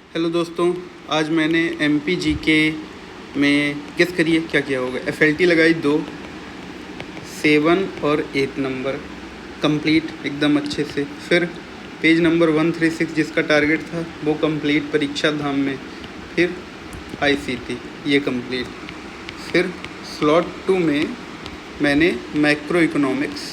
Hello दोस्तों, आज मैंने MPGK में गेस करिए क्या किया होगा। FLT लगाई 2, 7 और 8 नंबर कंप्लीट एकदम अच्छे से। फिर पेज नंबर 136 जिसका टारगेट था वो कंप्लीट परीक्षा धाम में। फिर ICT ये कंप्लीट। फिर स्लॉट 2 में मैंने मैक्रो इकोनॉमिक्स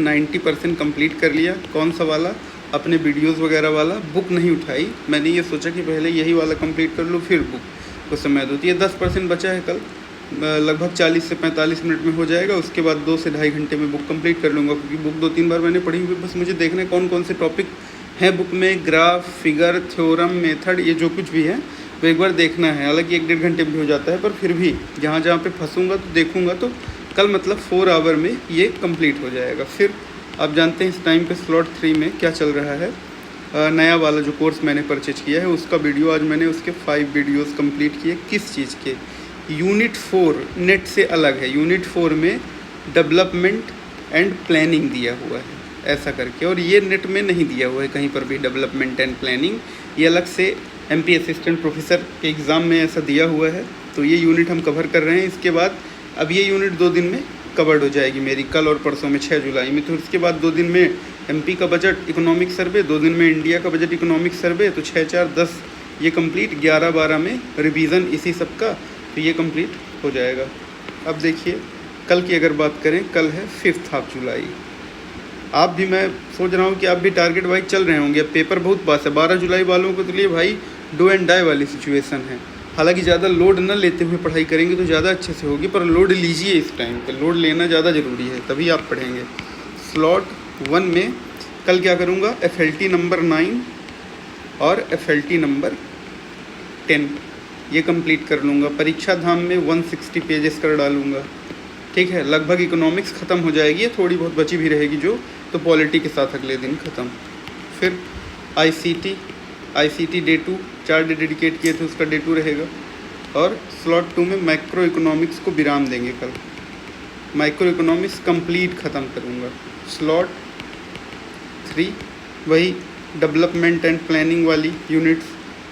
90% कंप्लीट कर लिया। कौन सा वाला? अपने वीडियोस वगैरह वाला। बुक नहीं उठाई, मैंने ये सोचा कि पहले यही वाला कंप्लीट कर लूँ फिर बुक को समय दो। ये 10% बचा है, कल लगभग 40 से 45 मिनट में हो जाएगा। उसके बाद 2 से ढाई घंटे में बुक कंप्लीट कर लूँगा, क्योंकि बुक 2-3 बार मैंने पढ़ी हुई। बस मुझे देखना है कौन कौन से टॉपिक हैं बुक में, ग्राफ, फिगर, थ्योरम, मेथड, ये जो कुछ भी है वो एक बार देखना है। हालांकि 1-1.5 घंटे में हो जाता है, पर फिर भी जहाँ जहाँ पे फंसूँगा तो देखूँगा, तो कल मतलब 4 आवर में ये कंप्लीट हो जाएगा। फिर आप जानते हैं इस टाइम पे स्लॉट 3 में क्या चल रहा है। नया वाला जो कोर्स मैंने परचेज किया है उसका वीडियो आज मैंने उसके 5 वीडियोस कंप्लीट किए। किस चीज़ के? यूनिट 4 नेट से अलग है। यूनिट 4 में डेवलपमेंट एंड प्लानिंग दिया हुआ है ऐसा करके, और ये नेट में नहीं दिया हुआ है कहीं पर भी डेवलपमेंट एंड प्लानिंग। ये अलग से MP असिस्टेंट प्रोफेसर के एग्ज़ाम में ऐसा दिया हुआ है। तो ये यूनिट हम कवर कर रहे हैं। इसके बाद अब ये यूनिट 2 दिन में कवर्ड हो जाएगी मेरी, कल और परसों में 6 जुलाई में। तो उसके बाद 2 दिन में MP का बजट इकोनॉमिक सर्वे, 2 दिन में इंडिया का बजट इकोनॉमिक सर्वे। तो 6-4-10 ये कंप्लीट। 11-12 में रिवीजन इसी सब का, तो ये कंप्लीट हो जाएगा। अब देखिए कल की अगर बात करें, कल है 5 जुलाई। आप भी, मैं सोच रहा हूँ कि आप भी टारगेट वाइज चल रहे होंगे। अब पेपर बहुत पास है। 12 जुलाई वालों को तो लिए भाई डू एंड डाई वाली सिचुएशन है। हालांकि ज़्यादा लोड न लेते हुए पढ़ाई करेंगे तो ज़्यादा अच्छे से होगी, पर लोड लीजिए इस टाइम पे। लोड लेना ज़्यादा ज़रूरी है, तभी आप पढ़ेंगे। स्लॉट 1 में कल क्या करूँगा, FLT नंबर 9 और FLT नंबर 10 ये कंप्लीट कर लूँगा। परीक्षा धाम में 160 पेजेस कर डालूँगा। ठीक है, लगभग इकोनॉमिक्स ख़त्म हो जाएगी, थोड़ी बहुत बची भी रहेगी जो, तो पॉलिटी के साथ अगले दिन ख़त्म। फिर ICT डे 2, 4 डे डेडिकेट किए थे, उसका डे 2 रहेगा। और स्लॉट 2 में मैक्रो इकोनॉमिक्स को विराम देंगे कल। माइक्रो इकोनॉमिक्स कंप्लीट ख़त्म करूँगा। स्लॉट 3 वही डेवलपमेंट एंड प्लानिंग वाली यूनिट्स,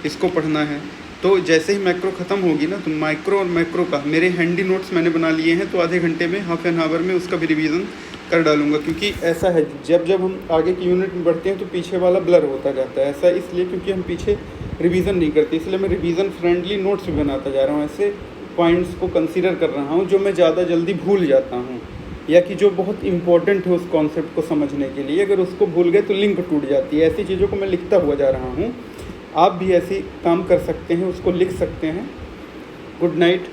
इसको पढ़ना है। तो जैसे ही मैक्रो ख़त्म होगी ना, तो माइक्रो और मैक्रो का मेरे हैंडी नोट्स मैंने बना लिए हैं, तो आधे घंटे में, हाफ एन आवर में उसका भी रिवीजन कर डालूंगा। क्योंकि ऐसा है, जब हम आगे की यूनिट में बढ़ते हैं तो पीछे वाला ब्लर होता जाता है। ऐसा इसलिए क्योंकि हम पीछे रिवीजन नहीं करते, इसलिए मैं रिवीजन फ्रेंडली नोट्स भी बनाता जा रहा हूँ। ऐसे पॉइंट्स को कंसीडर कर रहा हूँ जो मैं ज़्यादा जल्दी भूल जाता हूँ, या कि जो बहुत इंपॉर्टेंट है उस कॉन्सेप्ट को समझने के लिए। अगर उसको भूल गए तो लिंक टूट जाती है। ऐसी चीज़ों को मैं लिखता हुआ जा रहा हूँ। आप भी ऐसी काम कर सकते हैं, उसको लिख सकते हैं। Good night.